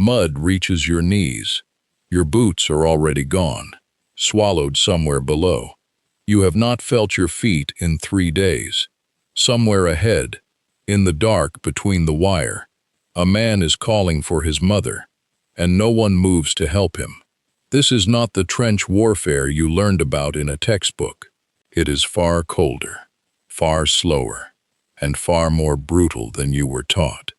Mud reaches your knees. Your boots are already gone, swallowed somewhere below. You have not felt your feet in 3 days. Somewhere ahead, in the dark between the wire, a man is calling for his mother, and no one moves to help him. This is not the trench warfare you learned about in a textbook. It is far colder, far slower, and far more brutal than you were taught.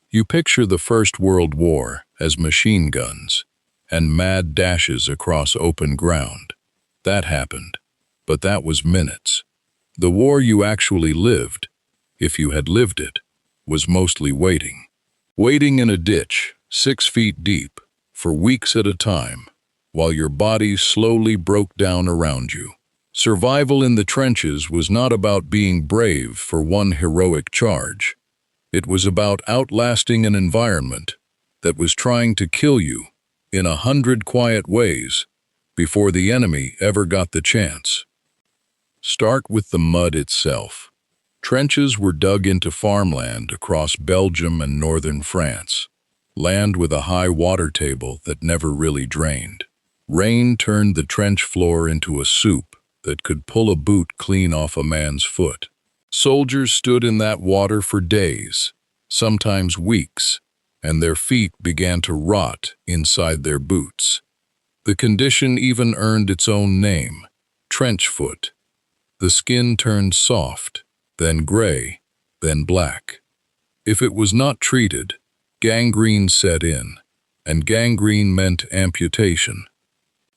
You picture the First World War as machine guns and mad dashes across open ground. That happened, but that was minutes. The war you actually lived, if you had lived it, was mostly waiting. Waiting in a ditch, 6 feet deep, for weeks at a time, while your body slowly broke down around you. Survival in the trenches was not about being brave for one heroic charge. It was about outlasting an environment that was trying to kill you in 100 quiet ways before the enemy ever got the chance. Start with the mud itself. Trenches were dug into farmland across Belgium and northern France, land with a high water table that never really drained. Rain turned the trench floor into a soup that could pull a boot clean off a man's foot. Soldiers stood in that water for days, sometimes weeks, and their feet began to rot inside their boots. The condition even earned its own name, trench foot. The skin turned soft, then gray, then black. If it was not treated, gangrene set in, and gangrene meant amputation.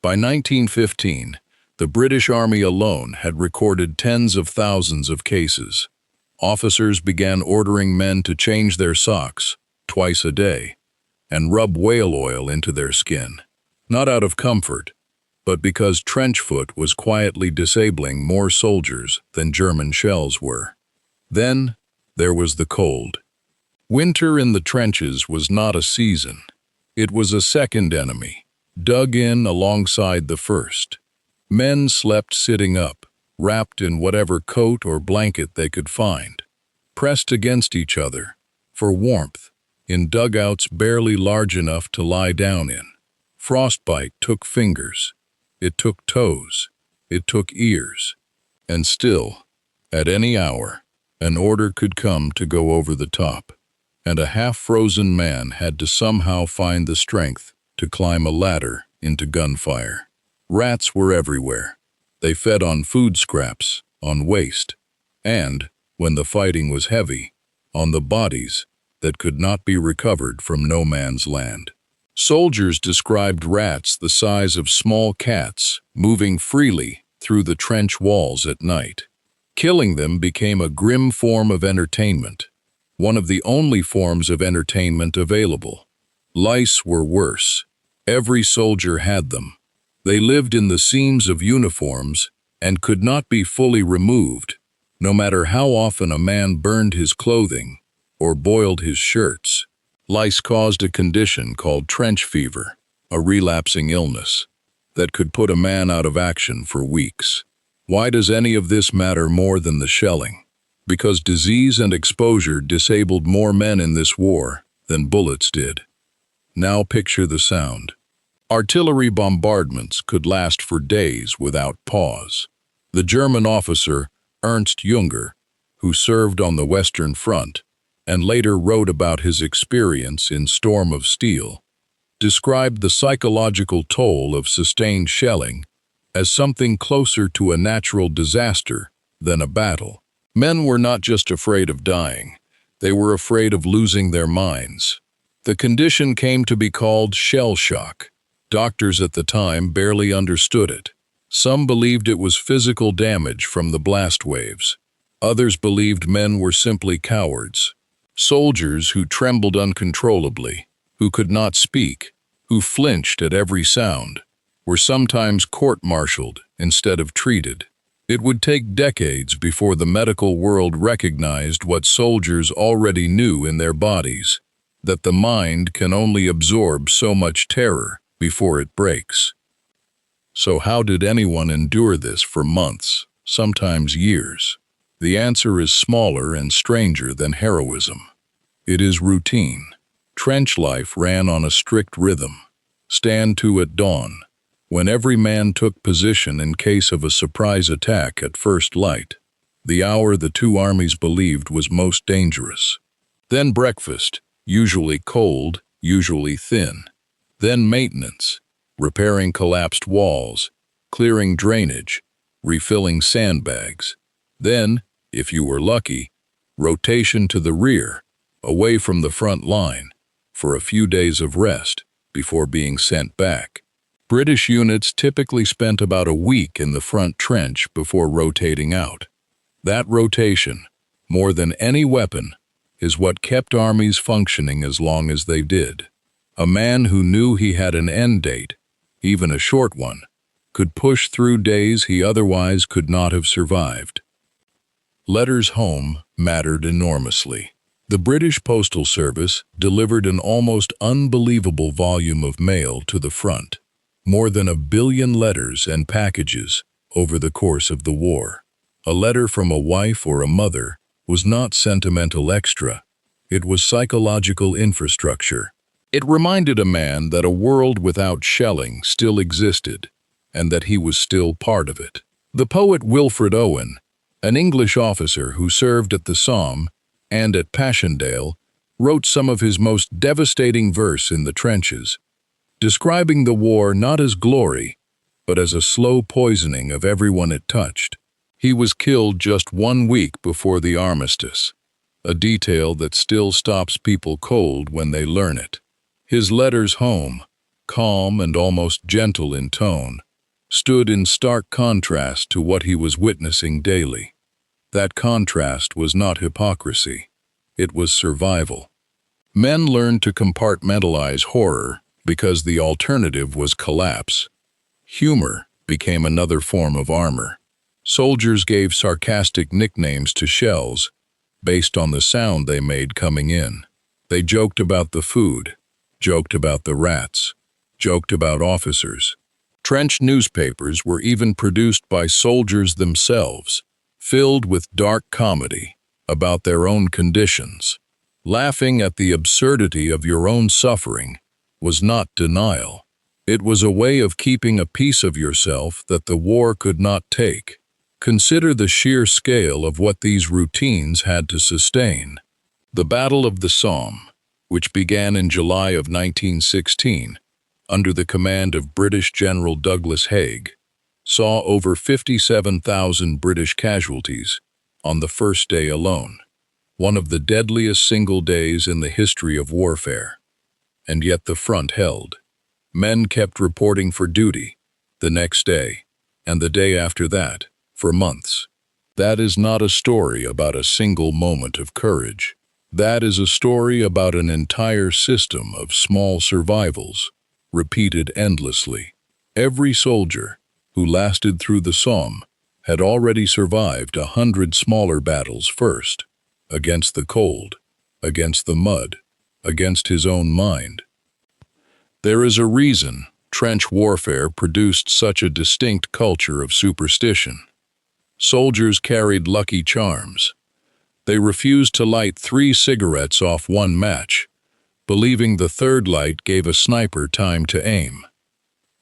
By 1915, the British Army alone had recorded tens of thousands of cases. Officers began ordering men to change their socks twice a day and rub whale oil into their skin, not out of comfort, but because trench foot was quietly disabling more soldiers than German shells were. Then there was the cold. Winter in the trenches was not a season. It was a second enemy, dug in alongside the first. Men slept sitting up, wrapped in whatever coat or blanket they could find, pressed against each other, for warmth, in dugouts barely large enough to lie down in. Frostbite took fingers, it took toes, it took ears, and still, at any hour, an order could come to go over the top, and a half-frozen man had to somehow find the strength to climb a ladder into gunfire. Rats were everywhere. They fed on food scraps, on waste, and, when the fighting was heavy, on the bodies that could not be recovered from no man's land. Soldiers described rats the size of small cats moving freely through the trench walls at night. Killing them became a grim form of entertainment, one of the only forms of entertainment available. Lice were worse. Every soldier had them. They lived in the seams of uniforms and could not be fully removed, no matter how often a man burned his clothing or boiled his shirts. Lice caused a condition called trench fever, a relapsing illness that could put a man out of action for weeks. Why does any of this matter more than the shelling? Because disease and exposure disabled more men in this war than bullets did. Now picture the sound. Artillery bombardments could last for days without pause. The German officer, Ernst Jünger, who served on the Western Front and later wrote about his experience in Storm of Steel, described the psychological toll of sustained shelling as something closer to a natural disaster than a battle. Men were not just afraid of dying, they were afraid of losing their minds. The condition came to be called shell shock. Doctors at the time barely understood it. Some believed it was physical damage from the blast waves. Others believed men were simply cowards. Soldiers who trembled uncontrollably, who could not speak, who flinched at every sound, were sometimes court-martialed instead of treated. It would take decades before the medical world recognized what soldiers already knew in their bodies, that the mind can only absorb so much terror before it breaks. So how did anyone endure this for months, sometimes years? The answer is smaller and stranger than heroism. It is routine. Trench life ran on a strict rhythm. Stand to at dawn, when every man took position in case of a surprise attack at first light, the hour the two armies believed was most dangerous. Then breakfast, usually cold, usually thin. Then maintenance, repairing collapsed walls, clearing drainage, refilling sandbags. Then, if you were lucky, rotation to the rear, away from the front line, for a few days of rest before being sent back. British units typically spent about a week in the front trench before rotating out. That rotation, more than any weapon, is what kept armies functioning as long as they did. A man who knew he had an end date, even a short one, could push through days he otherwise could not have survived. Letters home mattered enormously. The British Postal Service delivered an almost unbelievable volume of mail to the front, more than 1 billion letters and packages over the course of the war. A letter from a wife or a mother was not sentimental extra. It was psychological infrastructure. It reminded a man that a world without shelling still existed, and that he was still part of it. The poet Wilfred Owen, an English officer who served at the Somme and at Passchendaele, wrote some of his most devastating verse in the trenches, describing the war not as glory, but as a slow poisoning of everyone it touched. He was killed just 1 week before the armistice, a detail that still stops people cold when they learn it. His letters home, calm and almost gentle in tone, stood in stark contrast to what he was witnessing daily. That contrast was not hypocrisy. It was survival. Men learned to compartmentalize horror because the alternative was collapse. Humor became another form of armor. Soldiers gave sarcastic nicknames to shells based on the sound they made coming in. They joked about the food, joked about the rats, joked about officers. Trench newspapers were even produced by soldiers themselves, filled with dark comedy about their own conditions. Laughing at the absurdity of your own suffering was not denial. It was a way of keeping a piece of yourself that the war could not take. Consider the sheer scale of what these routines had to sustain. The Battle of the Somme, which began in July of 1916, under the command of British General Douglas Haig, saw over 57,000 British casualties on the first day alone, one of the deadliest single days in the history of warfare. And yet the front held. Men kept reporting for duty, the next day, and the day after that, for months. That is not a story about a single moment of courage. That is a story about an entire system of small survivals, repeated endlessly. Every soldier who lasted through the Somme had already survived 100 smaller battles first, against the cold, against the mud, against his own mind. There is a reason trench warfare produced such a distinct culture of superstition. Soldiers carried lucky charms. They refused to light 3 cigarettes off one match, believing the third light gave a sniper time to aim.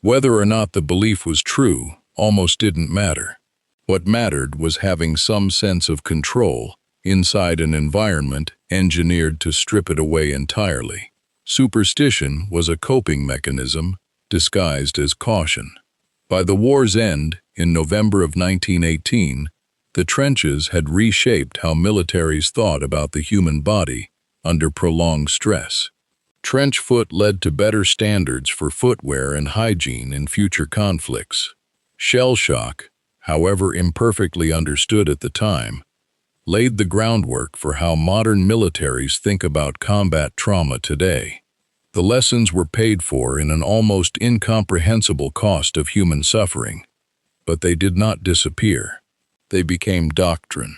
Whether or not the belief was true almost didn't matter. What mattered was having some sense of control inside an environment engineered to strip it away entirely. Superstition was a coping mechanism disguised as caution. By the war's end, in November of 1918, the trenches had reshaped how militaries thought about the human body under prolonged stress. Trench foot led to better standards for footwear and hygiene in future conflicts. Shell shock, however imperfectly understood at the time, laid the groundwork for how modern militaries think about combat trauma today. The lessons were paid for in an almost incomprehensible cost of human suffering, but they did not disappear. They became doctrine.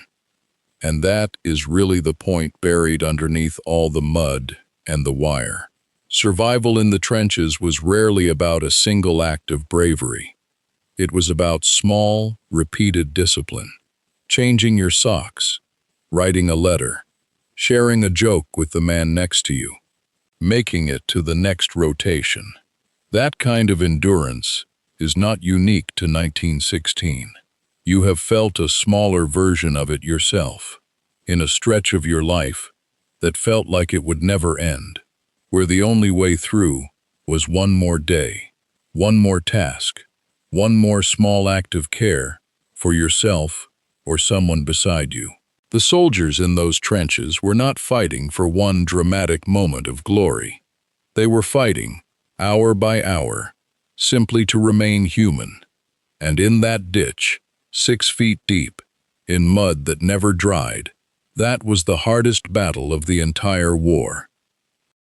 And that is really the point buried underneath all the mud and the wire. Survival in the trenches was rarely about a single act of bravery. It was about small, repeated discipline. Changing your socks, writing a letter, sharing a joke with the man next to you. making it to the next rotation. That kind of endurance is not unique to 1916. You have felt a smaller version of it yourself, in a stretch of your life that felt like it would never end, where the only way through was one more day, one more task, one more small act of care for yourself or someone beside you. The soldiers in those trenches were not fighting for one dramatic moment of glory. They were fighting, hour by hour, simply to remain human. And in that ditch, 6 feet deep, in mud that never dried, that was the hardest battle of the entire war.